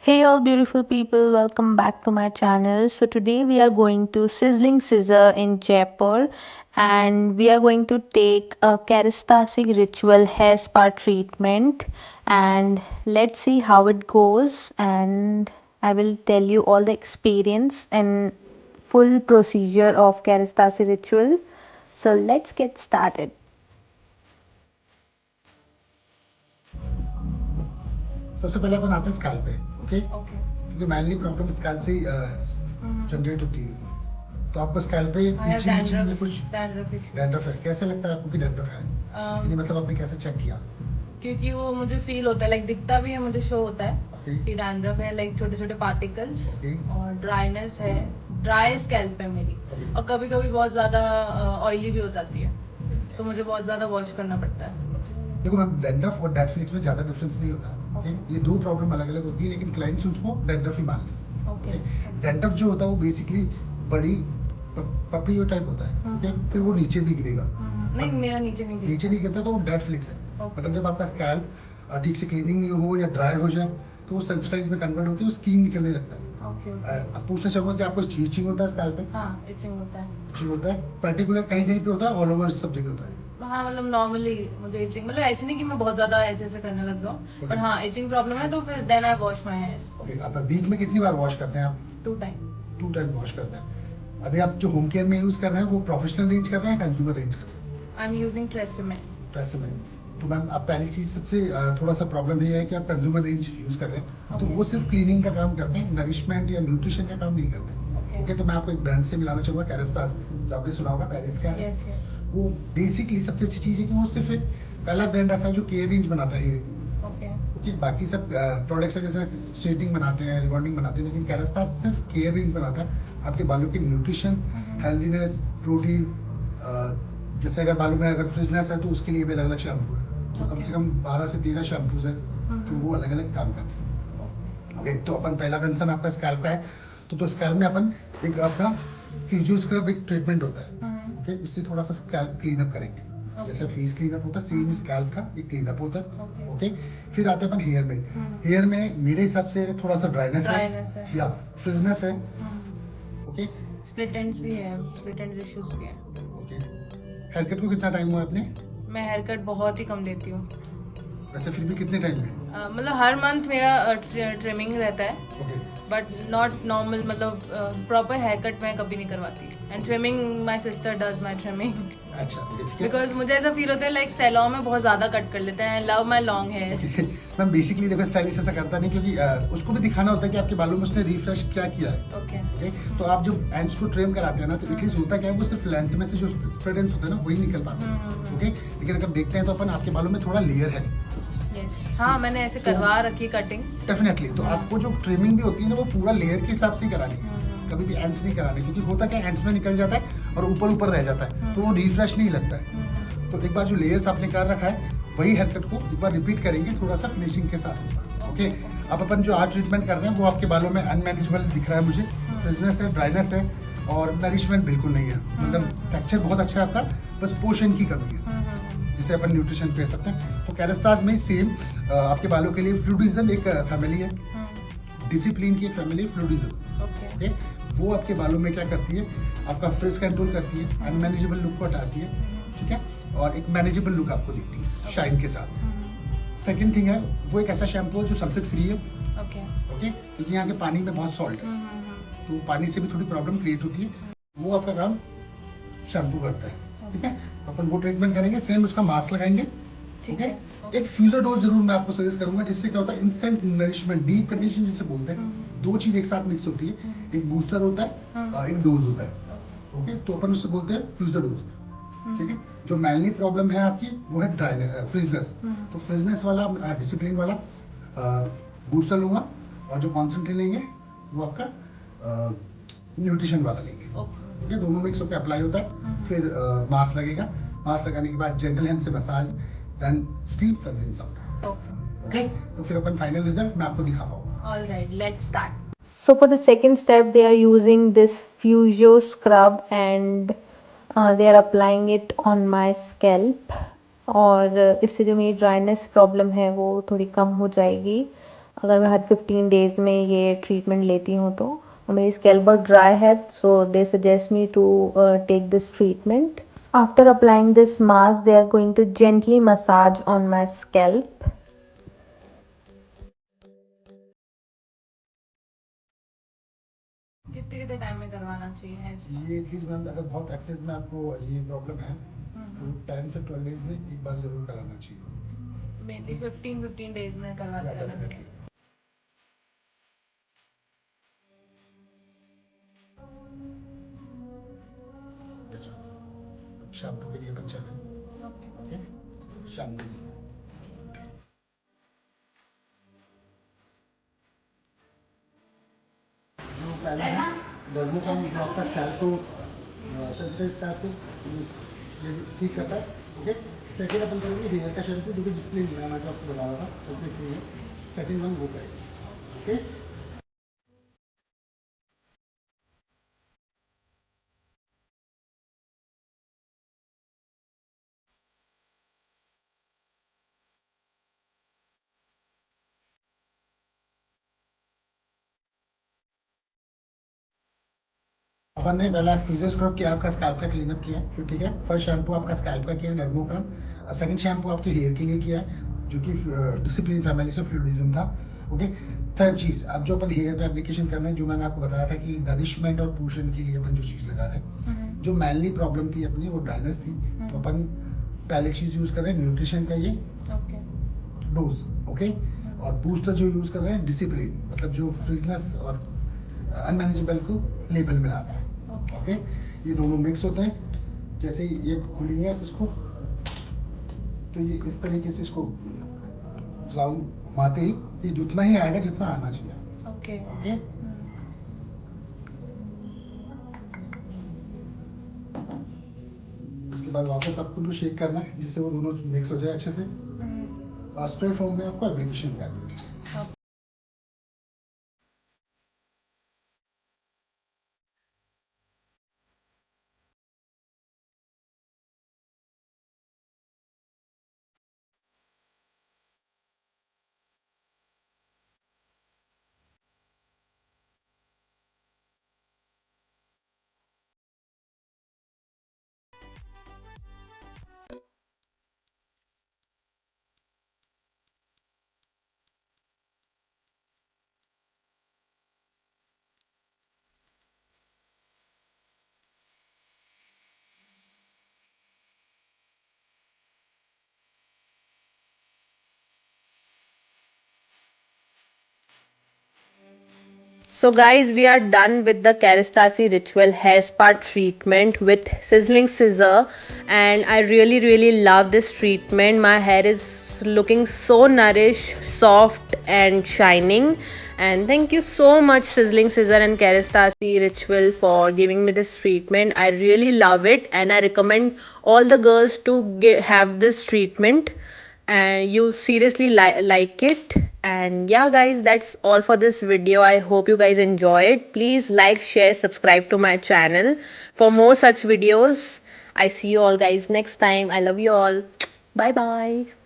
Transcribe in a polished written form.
Hey all beautiful people, welcome back to my channel. So today we are going to Sizzling Scissor in Jaipur and we are going to take a Karistasic ritual hair spa treatment and let's see how it goes, and I will tell you all the experience and full procedure of Karistasi ritual. So let's get started. सबसे पहले अपन आते हैं scalp पे। Okay Okay. क्योंकि mainly problem scalp से generate होती है। तो आपको स्कैल्प पे पीछे नीचे में कुछ डैंड्रफ है, कैसे लगता है आपको कि डैंड्रफ है? यानी मतलब आपने कैसे चेक किया? क्योंकि वो मुझे फील होता है, लाइक दिखता भी है, मुझे शो होता है Okay. कि डैंड्रफ है, लाइक छोटे छोटे पार्टिकल्स Okay. और ड्राइनेस है, ड्राई स्कैल्प है मेरी। Okay. और कभी कभी बहुत ज़्यादा ऑयली भी हो जाती है, तो मुझे बहुत ज़्यादा वॉश करना पड़ता है। देखो मैम, डैंड्रफ और डेड फ्लिक्स में ज़्यादा डिफरेंस नहीं होता। ओके ये दो प्रॉब्लम अलग अलग होती है, लेकिन क्लाइंट्स उसको डैंड्रफ ही मान लेते हैं। ओके। डैंड्रफ जो होता है वो बेसिकली बड़ी पपड़ी टाइप होता है। ओके फिर वो नीचे भी गिरेगा। नहीं, मेरा नीचे नहीं नीचे नहीं गिरता तो वो डेड फ्लिक्स है। Okay. मतलब जब आपका स्कैल्प ठीक से क्लीनिंग नहीं हो या ड्राई हो जाए तो वो सेंसिटाइज में कन्वर्ट होकर स्कीन निकलने लगता है। ओके। अब पूछना चाहूंगा कि आपको इचिंग होता है स्कैल्प पे? हाँ, इचिंग होता है। इचिंग होता है, पर्टिकुलर कहीं कहीं पे होता है, ऑल ओवर सब जगह होता है? हाँ, मतलब नॉर्मली मुझे इचिंग, मतलब ऐसे नहीं कि मैं बहुत ज़्यादा ऐसे ऐसे करने लग जाऊँ, Okay. पर हाँ इचिंग प्रॉब्लम है, तो फिर then I wash my hair. Okay आप वीक में कितनी बार वॉश करते हैं आप? 2 टाइम। 2 टाइम वॉश करते हैं। अभी आप जो होम केयर में यूज कर रहे हैं वो प्रोफेशनल रेंज कर रहे हैं, कंज्यूमर रेंज कर रहे हैं? I am using TRESemme. TRESemme. तो मैम आप पहली चीज सबसे थोड़ा सा प्रॉब्लम ये है कि आप कंज्यूमर रेंज यूज कर रहे हैं, तो Okay. वो सिर्फ क्लीनिंग का काम करते हैं, नरिशमेंट या न्यूट्रिशन का काम नहीं करते। Okay. ओके तो मैं आपको एक ब्रांड से मिलाना चाहूंगा, कैरेस्टास, जो आपने सुना होगा, पेरिस का है। Yes, yes. वो बेसिकली सबसे अच्छी चीज है कि वो सिर्फ एक पहला ब्रांड ऐसा है जो केयर रेंज बनाता है। Okay. क्योंकि बाकी सब प्रोडक्ट्स है जैसे स्ट्रेटनिंग बनाते हैं, रिबॉन्डिंग बनाते हैं, लेकिन कैरेस्टास सिर्फ केयर रेंज बनाता है आपके बालों की न्यूट्रिशन, हेल्दीनेस, प्रोटीन। जैसे अगर बालों में अगर फ्रिजनेस है तो उसके लिए भी अलग अलग शैम्पू है, तो कम से कम 12 से 13 शैम्पूज है, तो वो अलग अलग काम करते हैं। ओके तो अपन पहला कंसर्न आपका स्कैल्प का है, तो स्कैल्प में अपन एक आपका फिजियो स्क्रब एक ट्रीटमेंट होता है। ओके इससे थोड़ा सा स्कैल्प क्लीन अप करेंगे। जैसे फेस क्लीन अप होता है, सेम स्कैल्प का एक क्लीन अप होता है। ओके फिर आते हैं अपन हेयर में। हेयर में मेरे हिसाब से थोड़ा सा ड्राइनेस है या फ्रिजनेस है। ओके स्प्लिट एंड्स भी है, स्प्लिट एंड्स इश्यूज भी है। ओके हेयर कट को कितना टाइम हुआ आपने? मैं हेयर कट बहुत ही कम लेती हूँ। वैसे फिर भी कितने टाइम में? मतलब हर मंथ मेरा ट्रिमिंग रहता है, ओके बट नॉट नॉर्मल, मतलब प्रॉपर हेयर कट मैं कभी नहीं करवाती। And trimming my sister does my trimming, अच्छा ठीक है। बिकॉज मुझे ऐसा फील होता है लाइक सैलून में बहुत ज़्यादा कट कर लेते हैं। Love my long hair. Ma'am basically देखो स्टाइलिस्ट ऐसा करता नहीं, क्योंकि उसको भी दिखाना होता है कि आपके बालों में उसने रिफ्रेश क्या किया है। ओके। ओके तो आप जो एंड्स को ट्रिम कराते हैं ना, तो एटलीस्ट होता क्या है, वो सिर्फ लेंथ में से जो स्प्रेड एंड्स होते हैं ना वही निकल पाते हैं। ओके लेकिन अगर देखते हैं तो अपन आपके बालों में थोड़ा लेयर है। हाँ, मैंने ऐसे करवा रखी कटिंग। डेफिनेटली तो आपको जो ट्रिमिंग भी होती है ना वो पूरा लेयर के हिसाब से ही करानी है, कभी भी एंड्स नहीं कराने, क्योंकि होता क्या है एंड्स में निकल जाता है और ऊपर ऊपर रह जाता है, तो वो रिफ्रेश नहीं लगता है। तो एक बार जो लेयर्स आपने कर रखा है वही हेयर कट को एक बार रिपीट करेंगे थोड़ा सा फिनिशिंग के साथ। ओके अब अपन जो आज ट्रीटमेंट कर रहे हैं वो आपके बालों में अनमैनेजेबल दिख रहा है मुझे, फ्रिजनेस है, ड्राइनेस है और नरिशमेंट बिल्कुल नहीं है। मतलब टेक्सचर बहुत अच्छा है आपका, बस पोर्शन की कमी है जिसे अपन न्यूट्रिशन पे सकते हैं। तो कैरेस्टास में सेम आपके बालों के लिए फ्लूडिज्म एक फैमिली है, डिसिप्लिन की एक फैमिली फ्लूडिज्म। ओके वो आपके बालों में क्या करती है, आपका फ्रिज कंट्रोल करती है, अनमैनेजेबल लुक को हटाती है, ठीक है, और एक मैनेजेबल लुक आपको देती है शाइन के साथ। सेकंड थिंग है वो एक ऐसा शैम्पू है जो सल्फेट फ्री है। ओके क्योंकि यहाँ के पानी में बहुत सॉल्ट है, तो पानी से भी थोड़ी प्रॉब्लम क्रिएट होती है, वो आपका काम शैम्पू करता है। ठीक है अपन वो ट्रीटमेंट करेंगे, सेम उसका मास्क लगाएंगे। ओके एक फ्यूजर डोज जरूर मैं आपको सजेस्ट करूंगा, जिससे क्या होता है इंस्टेंट नरिशमेंट, डीप कंडीशन जिसे बोलते हैं, दो चीज एक साथ मिक्स होती है, एक बूस्टर होता है और एक डोज होता है। ओके तो अपन उससे बोलते हैं फ्यूजर डोज। ठीक है जो मेनली प्रॉब्लम है आपकी वो है ड्राइनेस, फ्रिजनेस। तो फ्रिजनेस वाला डिसिप्लिन वाला बूस्टर लूंगा, और जो कॉन्सेंट्रेट लेंगे वो आपका न्यूट्रिशन वाला लेंगे। ओके दोनों मिक्स होकर अप्लाई होता है, फिर मास्क लगेगा, मास्क लगाने के बाद जेंटल हैंड से मसाज, देन स्टीम कर देंगे सब। ओके तो फिर अपन फाइनल रिजल्ट मैं आपको दिखा पाऊंगा। All right, let's start. So for the second step, they are using this Fusio scrub and they are applying it on my scalp. और इससे जो मेरी ड्राइनेस प्रॉब्लम है वो थोड़ी कम हो जाएगी। अगर मैं हर 15 डेज में ये ट्रीटमेंट लेती हूँ तो और मेरी स्कैल्प बहुत ड्राई है, so they suggest me to take this treatment. After applying this mask, they are going to gently massage on my scalp. कितने कितने टाइम में करवाना चाहिए? ये एटलीस्ट मैम अगर बहुत एक्सेस में आपको ये प्रॉब्लम है तो 10 से 12 डेज में एक बार जरूर कराना चाहिए. मेनली 15 डेज में करवाते रहना चाहिए. शैम्पू के लिए अपन चलें. ओके, शैम्पू जो पहला है डर्मो का जो आपका स्कैल्प को सेंसिटाइज स्कैल्प को ये ठीक करता है. ओके, सेकंड अपन करेंगे हेयर का शैम्पू जो कि डिस्प्ले में मैं तो आपको बता रहा था सेकंड फ्री है. सेकंड वन वो करेंगे. ओके. अपन ने पहला फ्रीजर स्क्रब किया, आपका स्कैल्प का क्लीनअप किया है. फिर ठीक है, फर्स्ट शैम्पू आपका स्कैल्प का किया नर्मो का. सेकंड शैम्पू आपके हेयर के लिए किया है जो कि डिसिप्लिन फैमिली से फ्लूइडिज्म था. ओके. थर्ड चीज़ अब जो अपन हेयर पे एप्लीकेशन कर रहे हैं, जो मैंने आपको बताया था कि नरिशमेंट और पोषण के लिए अपन जो चीज़ लगा रहे हैं, जो मेनली प्रॉब्लम थी अपनी वो ड्राइनेस थी. तो अपन पहले चीज़ यूज़ कर रहे हैं न्यूट्रिशन का ये डोज. ओके. और बूस्टर जो यूज़ कर रहे हैं डिसिप्लिन, मतलब जो फ्रीजनेस और अनमैनेजेबल को लेबल में लाता है. ओके. ये दोनों मिक्स होते हैं. जैसे ये खुलेंगे आप इसको तो ये इस तरीके से इसको राउंड घुमाते ही ये जितना ही आएगा जितना आना चाहिए. ओके. ओके. उसके बाद वापस आपको शेक करना है जिससे वो दोनों मिक्स हो जाए अच्छे से. और स्प्रे फॉर्म में आपको एप्लीकेशन करना है. So guys, we are done with the Kerastase ritual hair spa treatment with sizzling scissor, and I really love this treatment. My hair is looking so nourished, soft and shining. And thank you so much sizzling scissor and Kerastase ritual for giving me this treatment. I really love it and I recommend all the girls to have this treatment and you seriously like it. And yeah guys, that's all for this video. I hope you guys enjoy it. Please like, share, subscribe to my channel for more such videos. I see you all guys next time. I love you all. Bye bye.